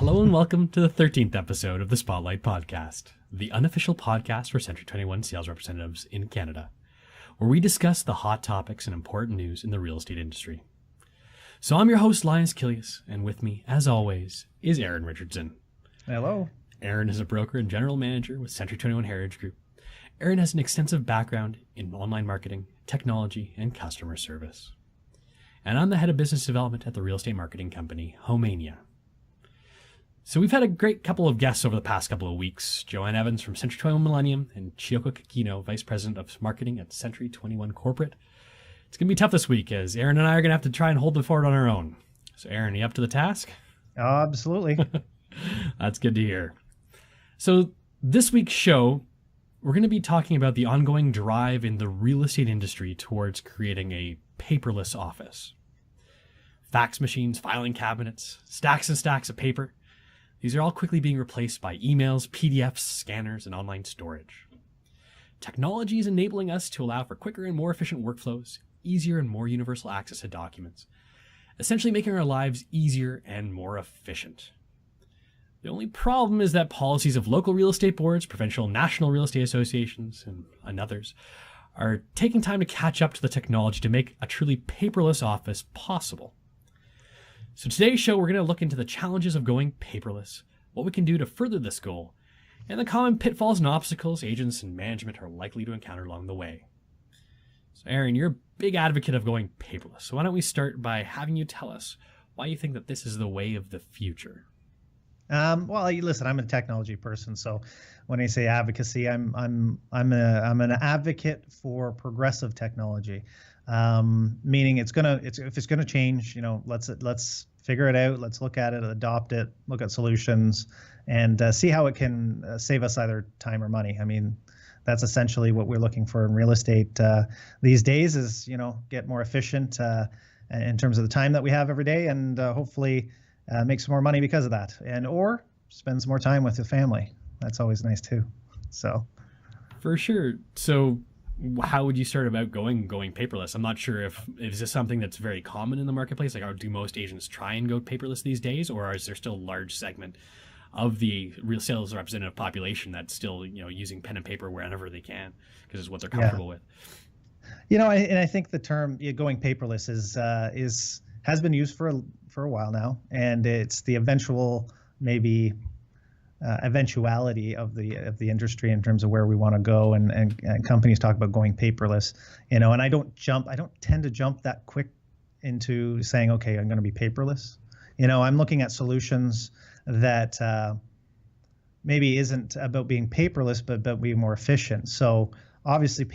Hello and welcome to the 13th episode of the Spotlight Podcast, the unofficial podcast for Century 21 sales representatives in Canada, where we discuss the hot topics and important news in the real estate industry. So I'm your host, Linas Kilius, and with me, as always, is Eryn Richardson. Hello. Eryn is a broker and general manager with Century 21 Heritage Group. Eryn has an extensive background in online marketing, technology, and customer service. And I'm the head of business development at the real estate marketing company, Homeania. So we've had a great couple of guests over the past couple of weeks. Joanne Evans from Century 21 Millennium and Chiyoko Kikino, Vice President of Marketing at Century 21 Corporate. It's going to be tough this week as Eryn and I are going to have to try and hold the fort on our own. So Eryn, you up to the task? Absolutely. That's good to hear. So this week's show, we're going to be talking about the ongoing drive in the real estate industry towards creating a paperless office. Fax machines, filing cabinets, stacks and stacks of paper. These are all quickly being replaced by emails, PDFs, scanners, and online storage. Technology is enabling us to allow for quicker and more efficient workflows, easier and more universal access to documents, essentially making our lives easier and more efficient. The only problem is that policies of local real estate boards, provincial and national real estate associations, and others are taking time to catch up to the technology to make a truly paperless office possible. So today's show, we're going to look into the challenges of going paperless, what we can do to further this goal, and the common pitfalls and obstacles agents and management are likely to encounter along the way. So Eryn, you're a big advocate of going paperless. So why don't we start by having you tell us why you think that this is the way of the future? Well, listen, I'm a technology person, so when I say advocacy, I'm an advocate for progressive technology, meaning if it's gonna change, let's figure it out, let's look at it, adopt it, look at solutions, and see how it can save us either time or money. I mean, that's essentially what we're looking for in real estate these days is get more efficient in terms of the time that we have every day, and hopefully. Make some more money because of that, or spend some more time with the family. That's always nice too. So, for sure. So, how would you start about going paperless? I'm not sure if is this something that's very common in the marketplace. Like, do most agents try and go paperless these days, or is there still a large segment of the real sales representative population that's still using pen and paper wherever they can because it's what they're comfortable with? I think the term going paperless has been used for a while now, and it's the eventuality of the industry in terms of where we want to go, and companies talk about going paperless, and I don't tend to jump that quick into saying, okay, I'm going to be paperless. I'm looking at solutions that maybe isn't about being paperless, but about being more efficient. So obviously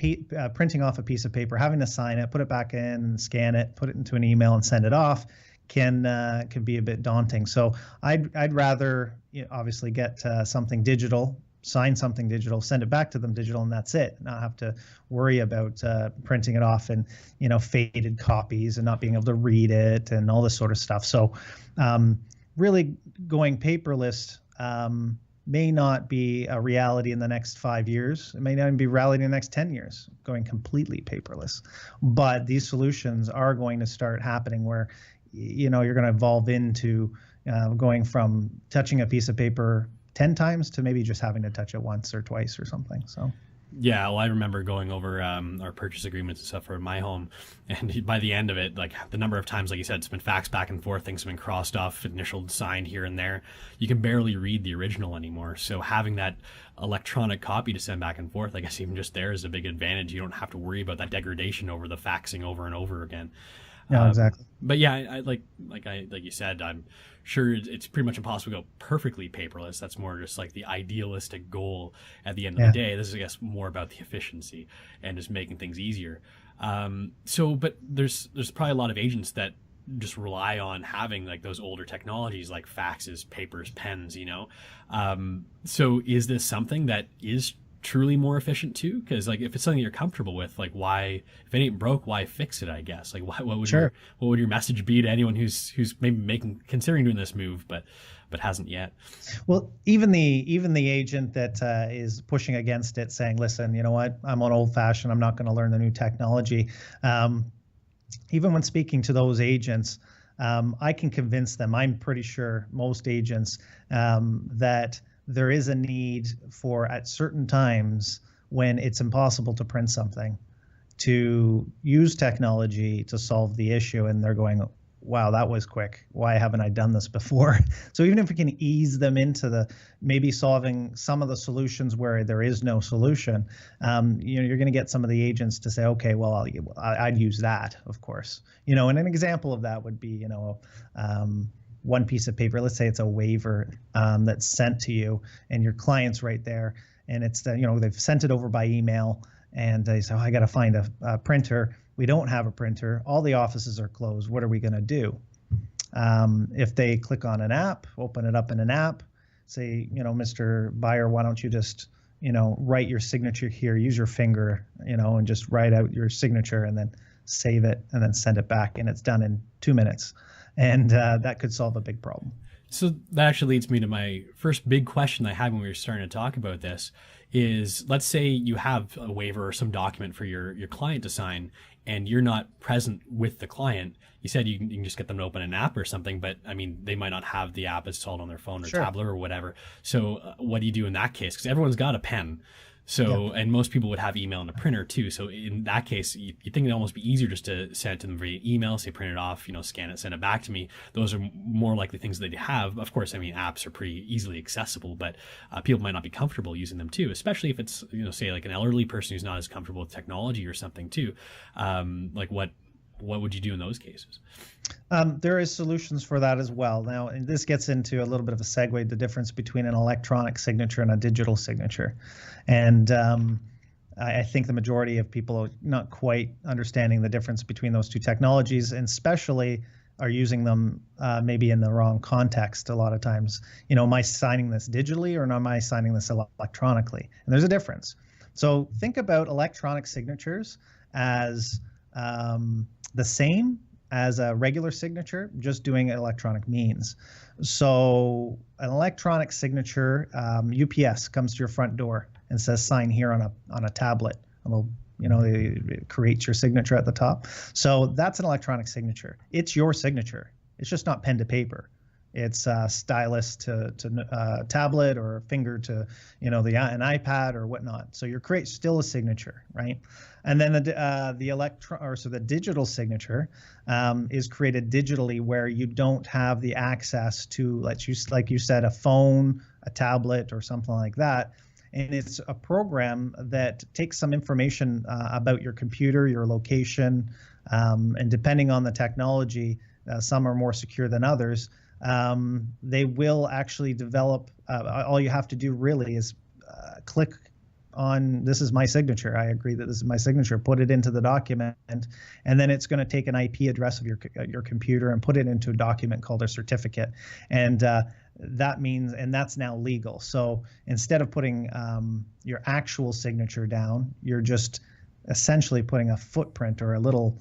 printing off a piece of paper, having to sign it, put it back in, scan it, put it into an email and send it off can be a bit daunting. So I'd rather obviously get something digital, sign something digital, send it back to them digital, and that's it. Not have to worry about printing it off in faded copies and not being able to read it and all this sort of stuff. So really going paperless may not be a reality in the next 5 years. It may not even be a reality in the next 10 years, going completely paperless. But these solutions are going to start happening where, you're going to evolve into going from touching a piece of paper 10 times to maybe just having to touch it once or twice or something. So. Yeah, well, I remember going over our purchase agreements and stuff for my home, and by the end of it, like the number of times, like you said, it's been faxed back and forth, things have been crossed off, initialed, signed here and there. You can barely read the original anymore. So having that electronic copy to send back and forth, I guess even just there is a big advantage. You don't have to worry about that degradation over the faxing over and over again. Yeah, exactly. But yeah, I like you said, I'm sure it's pretty much impossible to go perfectly paperless. That's more just like the idealistic goal at the end of the day. This is, I guess, more about the efficiency and just making things easier. But there's probably a lot of agents that just rely on having like those older technologies like faxes, papers, pens, So is this something that is truly more efficient too? Because like if it's something you're comfortable with, like why, if it ain't broke, why fix it? I guess like what would your message be to anyone who's maybe considering doing this move but hasn't yet? Well, even the agent that is pushing against it, saying, listen, you know what, I'm on old fashioned, I'm not going to learn the new technology. Even when speaking to those agents, I can convince them, I'm pretty sure most agents, that there is a need for, at certain times when it's impossible to print something, to use technology to solve the issue. And they're going, wow, that was quick. Why haven't I done this before? So even if we can ease them into the maybe solving some of the solutions where there is no solution, you're going to get some of the agents to say, okay, well, I'd use that, of course. And an example of that would be, one piece of paper. Let's say it's a waiver that's sent to you, and your client's right there, and it's they've sent it over by email, and they say, oh, I got to find a printer. We don't have a printer. All the offices are closed. What are we going to do? If they click on an app, open it up in an app, say, Mr. Buyer, why don't you just, write your signature here, use your finger, and just write out your signature and then save it and then send it back. And it's done in 2 minutes. And that could solve a big problem. So that actually leads me to my first big question I had when we were starting to talk about this is, let's say you have a waiver or some document for your client to sign, and you're not present with the client. You said you can just get them to open an app or something, but I mean, they might not have the app installed on their phone or tablet or whatever. So what do you do in that case? Because everyone's got a pen. So, and most people would have email and a printer too. So in that case, you think it'd almost be easier just to send it to them via email, say print it off, scan it, send it back to me. Those are more likely things that they have. Of course, I mean, apps are pretty easily accessible, but people might not be comfortable using them too, especially if it's, say like an elderly person who's not as comfortable with technology or something too. Like what would you do in those cases? There is solutions for that as well. Now, and this gets into a little bit of a segue, the difference between an electronic signature and a digital signature. And I think the majority of people are not quite understanding the difference between those two technologies, and especially are using them maybe in the wrong context a lot of times. Am I signing this digitally or am I signing this electronically? And there's a difference. So think about electronic signatures as the same as a regular signature, just doing electronic means. So an electronic signature, UPS comes to your front door and says sign here on a tablet. It creates your signature at the top. So that's an electronic signature. It's your signature. It's just not pen to paper. It's stylus to tablet, or finger to an iPad or whatnot. So you're still a signature, right? And then the digital signature is created digitally, where you don't have the access to, like you said, a phone, a tablet, or something like that. And it's a program that takes some information about your computer, your location, and depending on the technology, some are more secure than others. They will actually develop, all you have to do really is click on, this is my signature. I agree that this is my signature. Put it into the document, and then it's going to take an IP address of your computer and put it into a document called a certificate. And that means, and that's now legal. So instead of putting your actual signature down, you're just essentially putting a footprint or a little,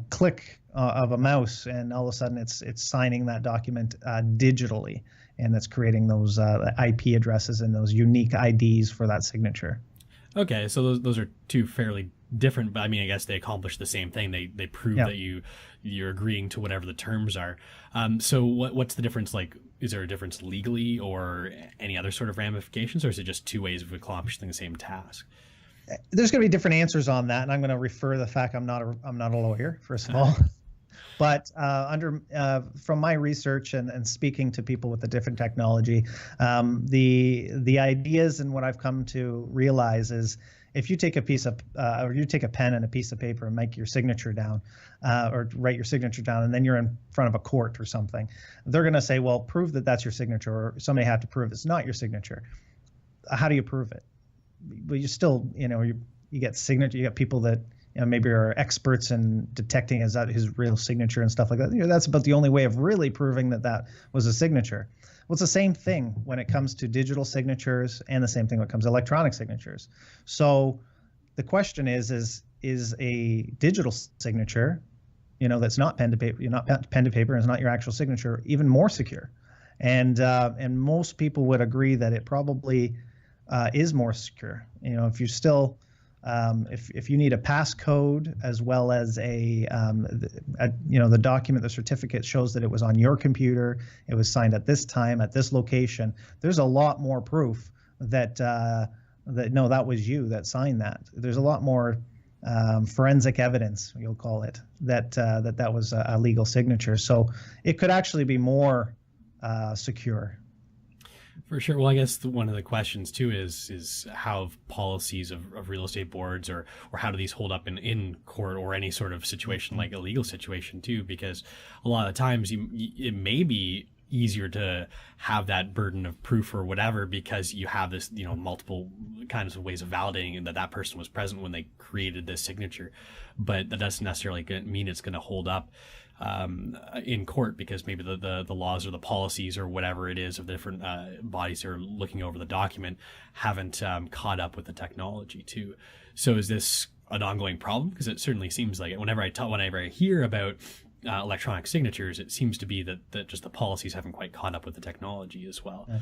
click of a mouse, and all of a sudden it's signing that document digitally, and that's creating those IP addresses and those unique IDs for that signature. Okay, so those are two fairly different, but I mean, I guess they accomplish the same thing. They prove that you're agreeing to whatever the terms are. So what's the difference? Like, is there a difference legally or any other sort of ramifications, or is it just two ways of accomplishing the same task? There's going to be different answers on that, and I'm going to refer to the fact I'm not a lawyer, first of all. But from my research and speaking to people with a different technology, the ideas and what I've come to realize is, if you take a or you take a pen and a piece of paper and make your signature down, or write your signature down, and then you're in front of a court or something, they're going to say, well, prove that that's your signature, or somebody have to prove it's not your signature. How do you prove it? But you still, you get signature. You got people that maybe are experts in detecting is that his real signature and stuff like that. That's about the only way of really proving that was a signature. Well, it's the same thing when it comes to digital signatures, and the same thing when it comes to electronic signatures. So the question is a digital signature, that's not pen to paper, you're not pen to paper, and it's not your actual signature, even more secure. And most people would agree that it probably is more secure. If you still If you need a passcode as well as the document, the certificate shows that it was on your computer, it was signed at this time, at this location, there's a lot more proof that no, that was you that signed that. There's a lot more forensic evidence, you'll call it, that was a legal signature. So it could actually be more secure. For sure. Well, I guess one of the questions too is how have policies of real estate boards or how do these hold up in court or any sort of situation like a legal situation too? Because a lot of the times it may be easier to have that burden of proof or whatever because you have this, multiple kinds of ways of validating that person was present when they created this signature. But that doesn't necessarily mean it's going to hold up in court because maybe the laws or the policies or whatever it is of the different bodies that are looking over the document haven't caught up with the technology too. So is this an ongoing problem? Because it certainly seems like it. Whenever I hear about electronic signatures, it seems to be that just the policies haven't quite caught up with the technology as well. Yeah.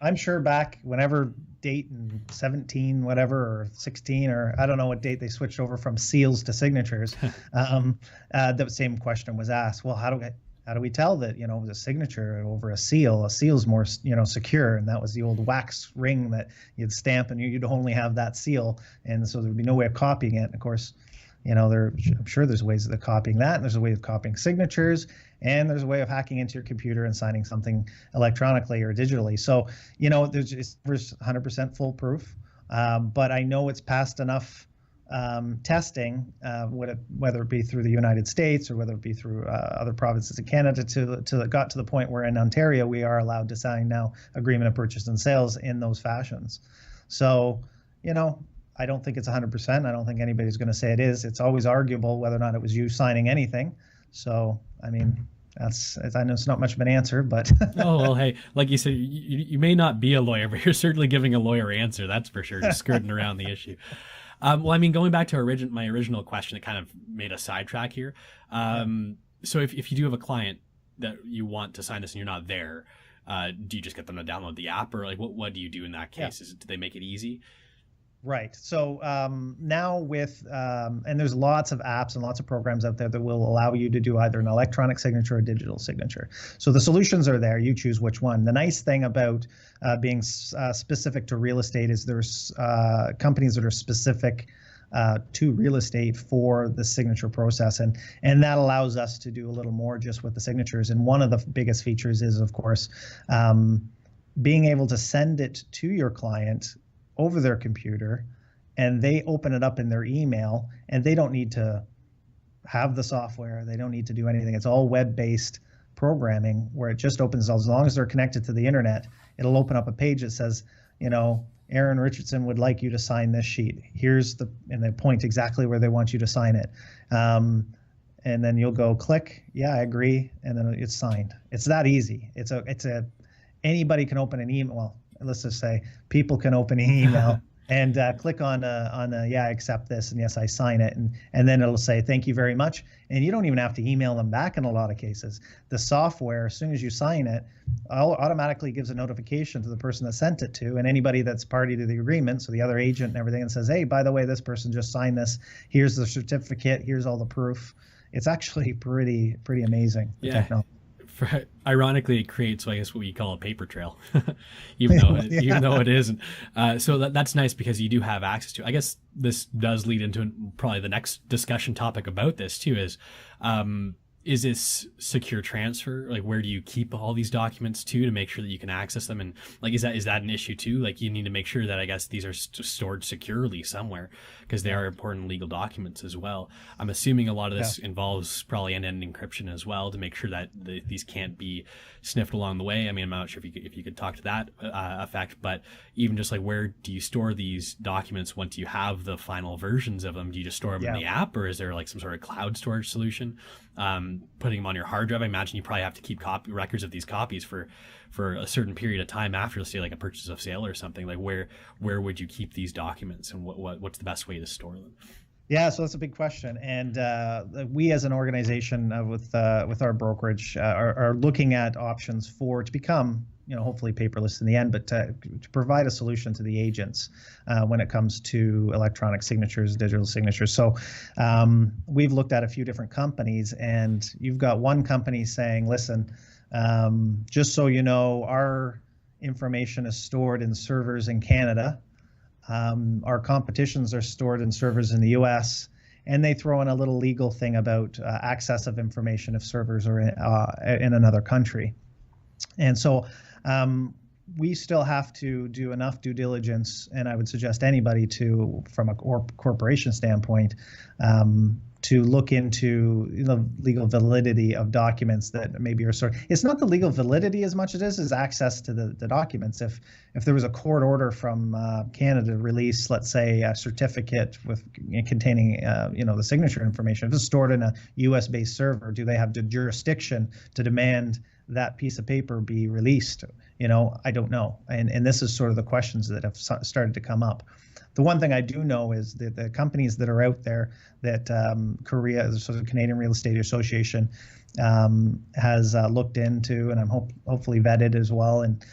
I'm sure back whenever date in 17, whatever, or 16, or I don't know what date they switched over from seals to signatures, the same question was asked. Well, how do we tell that, the signature over a seal? A seal's more, secure. And that was the old wax ring that you'd stamp and you'd only have that seal. And so there'd be no way of copying it. And of course, I'm sure there's ways of copying that, and there's a way of copying signatures, and there's a way of hacking into your computer and signing something electronically or digitally. So, there's 100% foolproof, but I know it's passed enough testing, whether it be through the United States or whether it be through other provinces in Canada, to it got to the point where in Ontario we are allowed to sign now agreement of purchase and sales in those fashions. So, I don't think it's 100%. I don't think anybody's going to say it is. It's always arguable whether or not it was you signing anything. So, I mean, I know it's not much of an answer, but. Oh, well, hey, like you said, you may not be a lawyer, but you're certainly giving a lawyer answer. That's for sure. Just skirting around the issue. Well, I mean, going back to my original question, it kind of made a sidetrack here. So if you do have a client that you want to sign this and you're not there, do you just get them to download the app, or like what do you do in that case? Yeah. Do they make it easy? Right. So now and there's lots of apps and lots of programs out there that will allow you to do either an electronic signature or digital signature. So the solutions are there. You choose which one. The nice thing about being specific to real estate is there's companies that are specific to real estate for the signature process. And that allows us to do a little more just with the signatures. And one of the biggest features is, of course, being able to send it to your client over their computer, and they open it up in their email, and they don't need to have the software. They don't need to do anything. It's all web-based programming where it just opens, as long as they're connected to the internet, it'll open up a page that says, Eryn Richardson would like you to sign this sheet. And they point exactly where they want you to sign it. And then you'll go click, yeah, I agree. And then it's signed. It's that easy. Anybody can open an email. Well, let's just say people can open an email and click on yeah, I accept this, and yes, I sign it, and then it'll say thank you very much, and you don't even have to email them back in a lot of cases. The software, as soon as you sign it, automatically gives a notification to the person that sent it to, and anybody that's party to the agreement, so the other agent and everything, and says, hey, by the way, this person just signed this. Here's the certificate. Here's all the proof. It's actually pretty amazing. The technology. Ironically, it creates, I guess, what we call a paper trail, even though it isn't. So that's nice because you do have access to it. I guess this does lead into probably the next discussion topic about this too is this secure transfer? Like, where do you keep all these documents to make sure that you can access them? And like, is that an issue too? Like, you need to make sure that, I guess, these are stored securely somewhere because they are important legal documents as well. I'm assuming a lot of this involves probably end-to-end encryption as well to make sure that these can't be sniffed along the way. I mean, I'm not sure if you could talk to that effect, but even just like, where do you store these documents once you have the final versions of them? Do you just store them in the app, or is there like some sort of cloud storage solution? Putting them on your hard drive, I imagine you probably have to keep records of these copies for a certain period of time after, say, like a purchase of sale or something. Like, where would you keep these documents, and what's the best way to store them? Yeah, so that's a big question, and we as an organization with our brokerage are looking at options to become hopefully paperless in the end, but to provide a solution to the agents when it comes to electronic signatures, digital signatures. So we've looked at a few different companies, and you've got one company saying, listen, just so you know, our information is stored in servers in Canada. Our competitions are stored in servers in the US, and they throw in a little legal thing about access of information if servers are in another country. And so we still have to do enough due diligence, and I would suggest anybody from a corporation standpoint, to look into the legal validity of documents that maybe are stored. It's not the legal validity as much as access to the documents. If there was a court order from Canada to release, let's say, a certificate containing the signature information, if it's stored in a US-based server, do they have the jurisdiction to demand that piece of paper be released? I don't know. And this is sort of the questions that have started to come up. The one thing I do know is that the companies that are out there that Korea, the sort of Canadian Real Estate Association, has looked into, and I'm hopefully vetted as well, and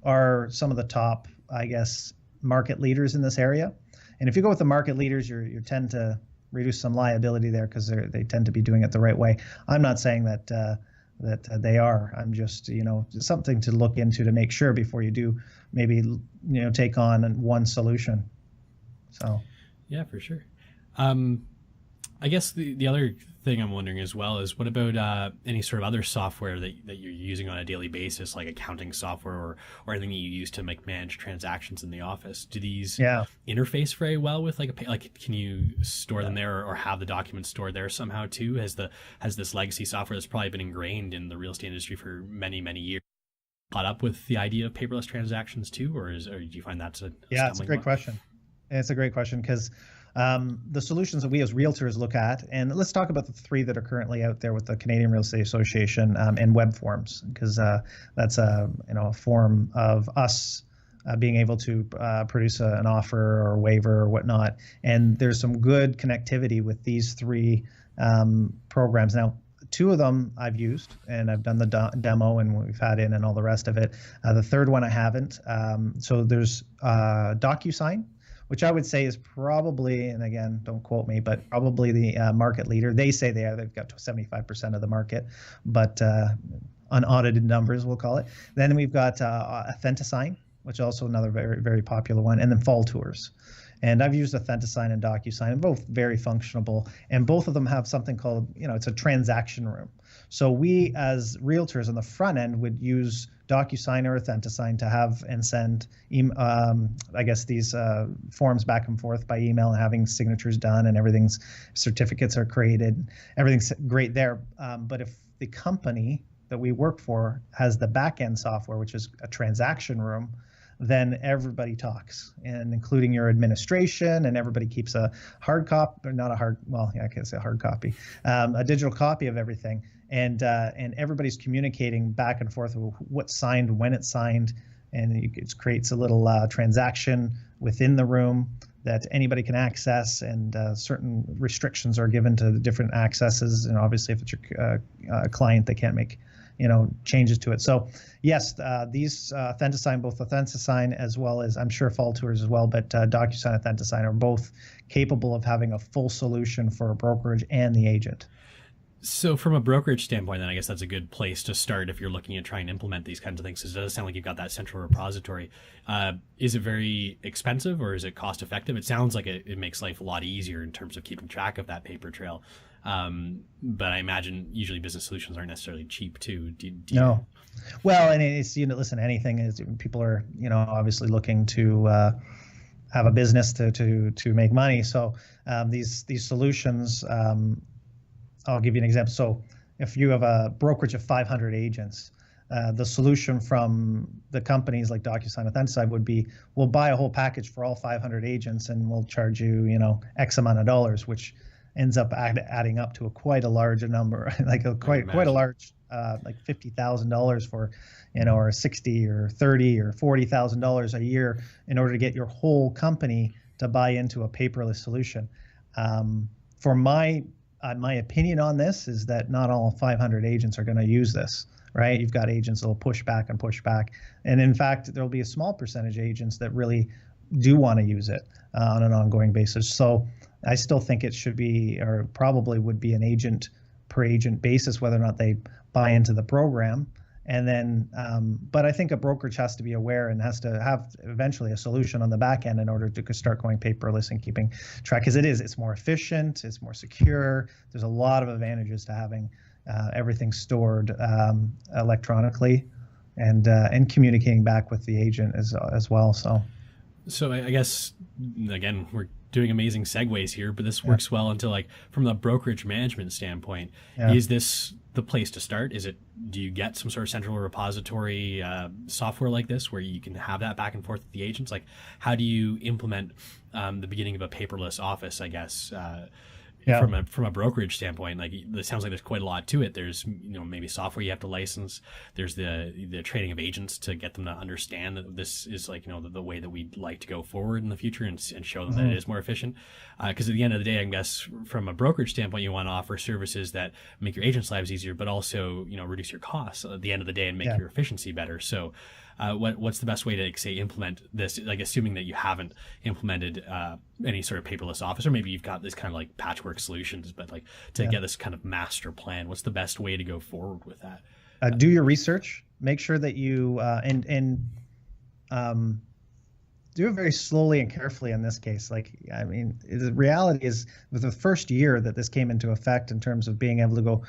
are some of the top, I guess, market leaders in this area. And if you go with the market leaders, you tend to reduce some liability there because they tend to be doing it the right way. I'm not saying that they are. I'm just, something to look into to make sure before you do maybe, take on one solution. So. Yeah, for sure. I guess the other thing I'm wondering as well is, what about any sort of other software that you're using on a daily basis, like accounting software or anything that you use to manage transactions in the office? Do these interface very well with can you store them there or have the documents stored there somehow too? Has this legacy software that's probably been ingrained in the real estate industry for many, many years caught up with the idea of paperless transactions too, or do you find that's a it's a great question. It's a great question because the solutions that we as realtors look at, and let's talk about the three that are currently out there with the Canadian Real Estate Association and web forms, because that's a form of us being able to produce an offer or a waiver or whatnot. And there's some good connectivity with these three programs. Now, two of them I've used, and I've done the demo, and we've had in and all the rest of it. The third one I haven't. So there's DocuSign, which I would say is probably, and again, don't quote me, but probably the market leader. They say they've got 75% of the market, but unaudited numbers, we'll call it. Then we've got Authentisign, which is also another very, very popular one, and then Fall Tours. And I've used Authentisign and DocuSign, and both very functional. And both of them have something called, it's a transaction room. So we as realtors on the front end would use DocuSign or Authentisign to have and send, these forms back and forth by email, and having signatures done, and certificates are created. Everything's great there. But if the company that we work for has the back end software, which is a transaction room, then everybody talks, and including your administration, and everybody keeps a hard copy, or not a hard, well, yeah, I can't say a hard copy, a digital copy of everything. And everybody's communicating back and forth of what's signed, when it's signed, and it creates a little transaction within the room that anybody can access, and certain restrictions are given to the different accesses. And obviously, if it's your client, they can't make changes to it. So yes, these Authentisign, both Authentisign as well as, I'm sure, Fall Tours as well, but DocuSign, Authentisign are both capable of having a full solution for a brokerage and the agent. So from a brokerage standpoint, then I guess that's a good place to start if you're looking at trying to implement these kinds of things. It does sound like you've got that central repository. Is it very expensive, or is it cost effective? It sounds like it makes life a lot easier in terms of keeping track of that paper trail. But I imagine usually business solutions aren't necessarily cheap too. No. Well, and it's, listen, anything is, people are, obviously looking to have a business to make money. So these solutions, I'll give you an example. So if you have a brokerage of 500 agents, the solution from the companies like DocuSign, Authentisign would be, we'll buy a whole package for all 500 agents, and we'll charge you, X amount of dollars, which ends up adding up to quite a large number, like quite a large, like $50,000 for, or $60,000 or $30,000 or $40,000 a year in order to get your whole company to buy into a paperless solution. For my opinion on this is that not all 500 agents are going to use this. right? You've got agents that'll push back and push back. And in fact, there'll be a small percentage of agents that really do want to use it on an ongoing basis. So I still think it should be, or probably would be, an agent per agent basis, whether or not they buy into the program. And then, but I think a brokerage has to be aware and has to have eventually a solution on the back end in order to start going paperless and keeping track, because it's more efficient, it's more secure. There's a lot of advantages to having everything stored electronically and communicating back with the agent as well. So I guess, again, we're doing amazing segues here, but this works well into, like, from the brokerage management standpoint, is this the place to start? Do you get some sort of central repository software like this where you can have that back and forth with the agents? Like, how do you implement the beginning of a paperless office, I guess, from a brokerage standpoint? Like, it sounds like there's quite a lot to it. There's, maybe software you have to license. There's the training of agents to get them to understand that this is, like, the way that we'd like to go forward in the future, and show them that it is more efficient. Because at the end of the day, I guess from a brokerage standpoint, you want to offer services that make your agents' lives easier, but also, reduce your costs at the end of the day and make your efficiency better. So what's the best way to, say, implement this? Like, assuming that you haven't implemented any sort of paperless office, or maybe you've got this kind of like patchwork solutions, but like to get this kind of master plan, what's the best way to go forward with that? Do your research. Make sure that you do it very slowly and carefully in this case. Like, I mean, the reality is, with the first year that this came into effect in terms of being able to go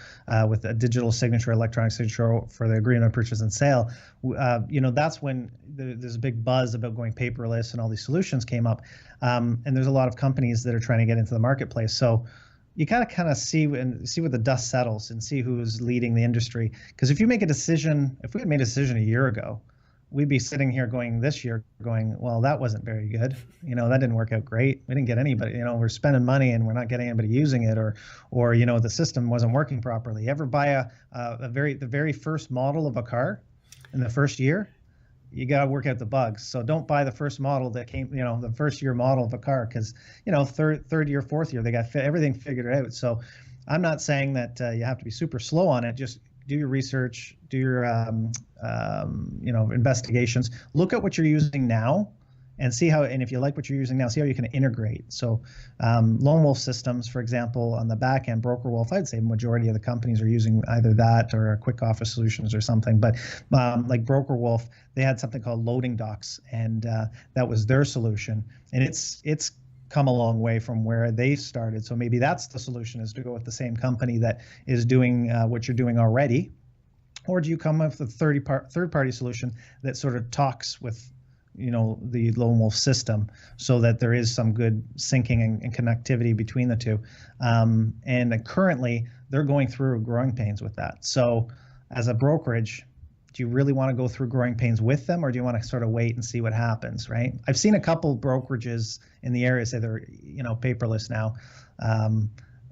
with a digital signature, electronic signature for the agreement of purchase and sale, that's when there's a big buzz about going paperless and all these solutions came up. And there's a lot of companies that are trying to get into the marketplace. So you gotta kind of see where the dust settles and see who's leading the industry. Because if we had made a decision a year ago, we'd be sitting here this year going, well, that wasn't very good. That didn't work out great. We didn't get anybody, we're spending money and we're not getting anybody using it, or the system wasn't working properly. You ever buy the very first model of a car in the first year? You got to work out the bugs. So don't buy the first model that came, the first year model of a car, because, third year, fourth year, they got everything figured out. So I'm not saying that you have to be super slow on it. Just do your research, do your investigations, look at what you're using now and see how, and if you like what you're using now, see how you can integrate. So Lone Wolf Systems, for example, on the back end, Broker Wolf, I'd say majority of the companies are using either that or Quick Office Solutions or something. But like Broker Wolf, they had something called Loading Docks, and that was their solution. And it's come a long way from where they started. So maybe that's the solution, is to go with the same company that is doing what you're doing already. Or do you come up with a third-party solution that sort of talks with the Lone Wolf system, so that there is some good syncing and connectivity between the two? And currently, they're going through growing pains with that. So as a brokerage, do you really want to go through growing pains with them, or do you want to sort of wait and see what happens, right? I've seen a couple brokerages in the area say they're paperless now,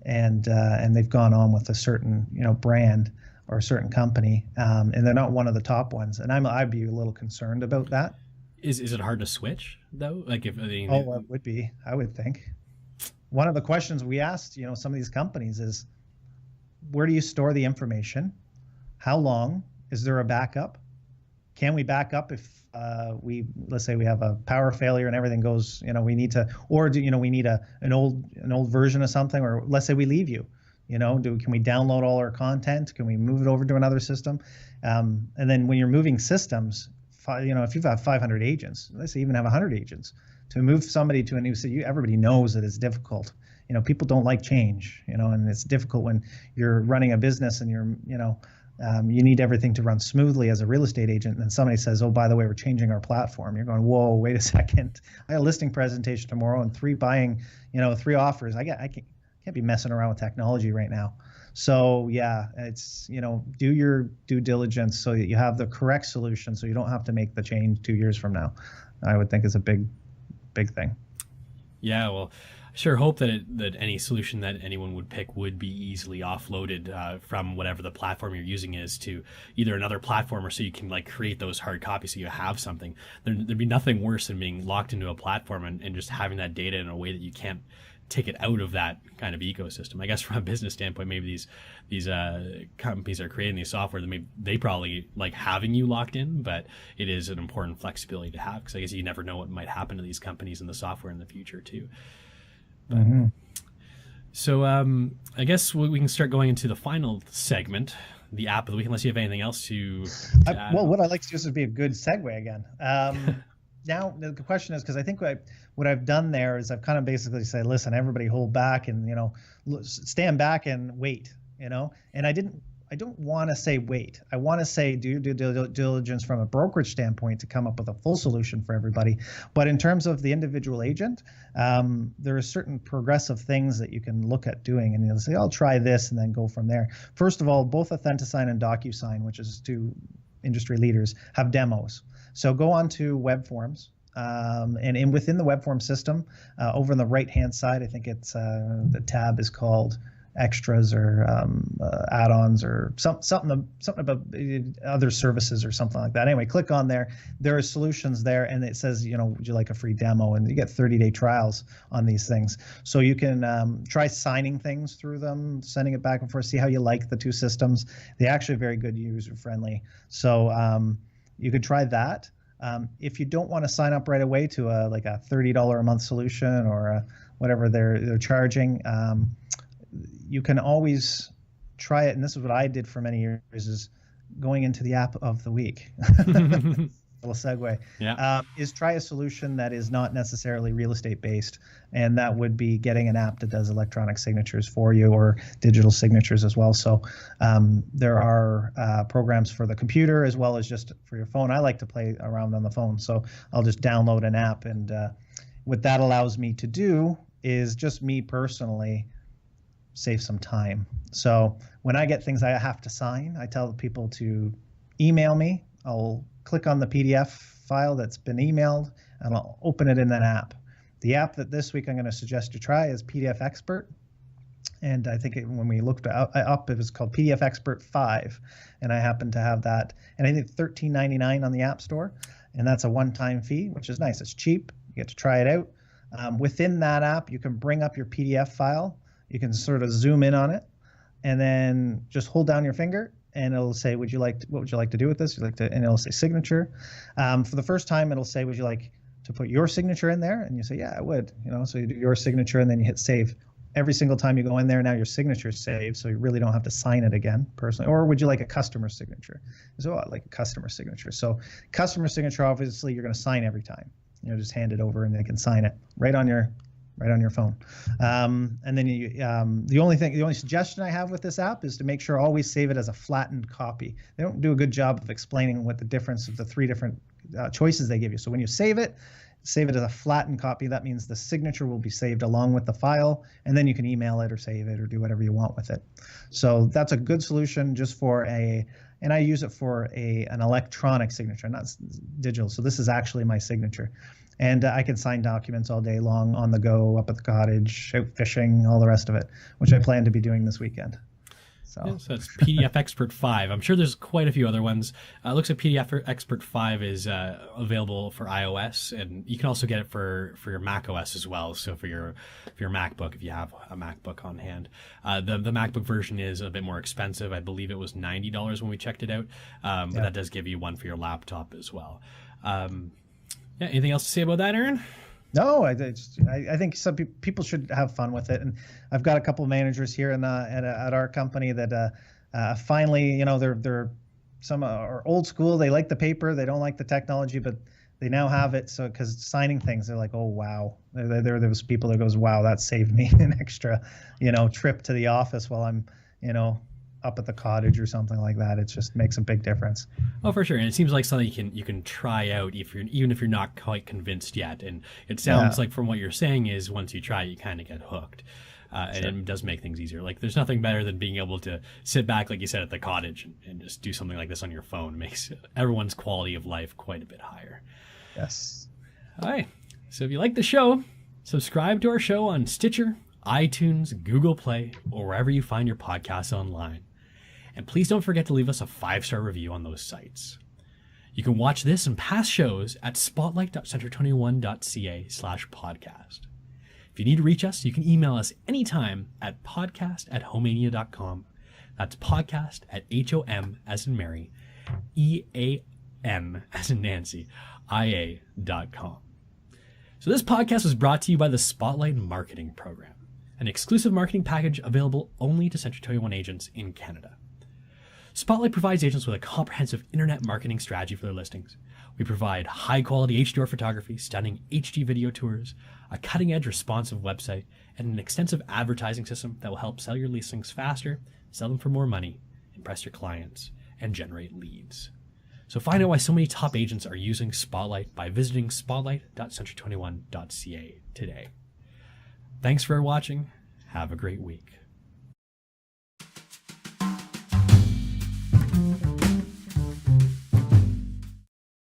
and they've gone on with a certain brand or a certain company, and they're not one of the top ones. And I'd be a little concerned about that. Is it hard to switch though? Like, it would be, I would think. One of the questions we asked, some of these companies is, where do you store the information? How long? Is there a backup? Can we back up if let's say we have a power failure and everything goes, we need to, or do we need an old version of something, or let's say we leave you, can we download all our content? Can we move it over to another system? And then when you're moving systems, if you've got 500 agents, let's say even have 100 agents, to move somebody to a new city, everybody knows that it's difficult. People don't like change, and it's difficult when you're running a business and you need everything to run smoothly as a real estate agent. And then somebody says, oh, by the way, we're changing our platform. You're going, whoa, wait a second. I got a listing presentation tomorrow and 3 offers. I can't be messing around with technology right now. So yeah, it's, do your due diligence so that you have the correct solution, so you don't have to make the change 2 years from now. I would think is a big thing. Yeah, well, I sure hope that any solution that anyone would pick would be easily offloaded from whatever the platform you're using is to either another platform, or so you can create those hard copies so you have something. There'd be nothing worse than being locked into a platform and just having that data in a way that you can't take it out of that kind of ecosystem. I guess from a business standpoint, maybe these companies that are creating these software, they probably like having you locked in, but it is an important flexibility to have, because I guess you never know what might happen to these companies and the software in the future too. So I guess we can start going into the final segment, the app of the week, unless you have anything else to add. Well, what I'd like to do is be a good segue again. Now the question is, because I think what I've done there is I've kind of basically said, listen, everybody hold back and, stand back and wait, and I don't want to say wait. I want to say do due diligence from a brokerage standpoint to come up with a full solution for everybody. But in terms of the individual agent, there are certain progressive things that you can look at doing, and you'll say, I'll try this and then go from there. First of all, both Authentisign and DocuSign, which is two industry leaders, have demos. So go on to web forms. And within the web form system, over on the right-hand side, I think it's the tab is called extras or add-ons or something about other services or something like that. Anyway, click on there. There are solutions there, and it says, would you like a free demo? And you get 30-day trials on these things. So you can try signing things through them, sending it back and forth, see how you like the two systems. They're actually very good, user-friendly. So you could try that. If you don't want to sign up right away to a $30 a month solution or whatever they're charging, you can always try it. And this is what I did for many years, is going into the app of the week. Little segue. Yeah. Is try a solution that is not necessarily real estate based, and that would be getting an app that does electronic signatures for you, or digital signatures as well. So there are programs for the computer as well as just for your phone. I like to play around on the phone, so I'll just download an app, and what that allows me to do is, just me personally, save some time. So when I get things I have to sign, I tell people to email me. I'll click on the PDF file that's been emailed, and I'll open it in that app. The app that this week I'm going to suggest you try is PDF Expert. And I think when we looked up, it was called PDF Expert 5. And I happen to have that. And I think $13.99 on the App Store. And that's a one-time fee, which is nice. It's cheap. You get to try it out. Within that app, you can bring up your PDF file. You can sort of zoom in on it, and then just hold down your finger, and it'll say, what would you like to do with this? And it'll say signature. For the first time, it'll say, would you like to put your signature in there? And you say, yeah, I would. So you do your signature, and then you hit save. Every single time you go in there, now your signature is saved, so you really don't have to sign it again personally. Or would you like a customer signature? So I like a customer signature. So customer signature, obviously, you're going to sign every time. Just hand it over, and they can sign it right on your phone. And then the only suggestion I have with this app is to make sure always save it as a flattened copy. They don't do a good job of explaining what the difference of the three different choices they give you. So when you save it as a flattened copy. That means the signature will be saved along with the file, and then you can email it or save it or do whatever you want with it. So that's a good solution just for and I use it for an electronic signature, not digital. So this is actually my signature. And I can sign documents all day long, on the go, up at the cottage, out fishing, all the rest of it, which I plan to be doing this weekend. So that's PDF Expert 5. I'm sure there's quite a few other ones. It looks like PDF Expert 5 is available for iOS, and you can also get it for your Mac OS as well. So for your MacBook, if you have a MacBook on hand. The MacBook version is a bit more expensive. I believe it was $90 when we checked it out, but that does give you one for your laptop as well. Anything else to say about that, Eryn? No, I think some people should have fun with it, and I've got a couple of managers here at our company that finally, they're some are old school. They like the paper, they don't like the technology, but they now have it. So because signing things, they're like, oh wow. There are those people that goes, wow, that saved me an extra, trip to the office while I'm, up at the cottage or something like that. It just makes a big difference. Oh, for sure. And it seems like something you can try out even if you're not quite convinced yet. And it sounds like from what you're saying is once you try, you kind of get hooked. And it does make things easier. Like there's nothing better than being able to sit back, like you said, at the cottage and just do something like this on your phone. It makes everyone's quality of life quite a bit higher. Yes. All right. So if you like the show, subscribe to our show on Stitcher, iTunes, Google Play, or wherever you find your podcasts online. And please don't forget to leave us a 5-star review on those sites. You can watch this and past shows at spotlight.century21.ca/podcast. If you need to reach us, you can email us anytime at podcast@homeania.com. That's podcast at HOM as in Mary, EAN as in Nancy, IA.com. So this podcast was brought to you by the Spotlight Marketing Program, an exclusive marketing package available only to Century 21 agents in Canada. Spotlight provides agents with a comprehensive internet marketing strategy for their listings. We provide high-quality HDR photography, stunning HD video tours, a cutting-edge responsive website, and an extensive advertising system that will help sell your listings faster, sell them for more money, impress your clients, and generate leads. So find out why so many top agents are using Spotlight by visiting spotlight.century21.ca today. Thanks for watching. Have a great week.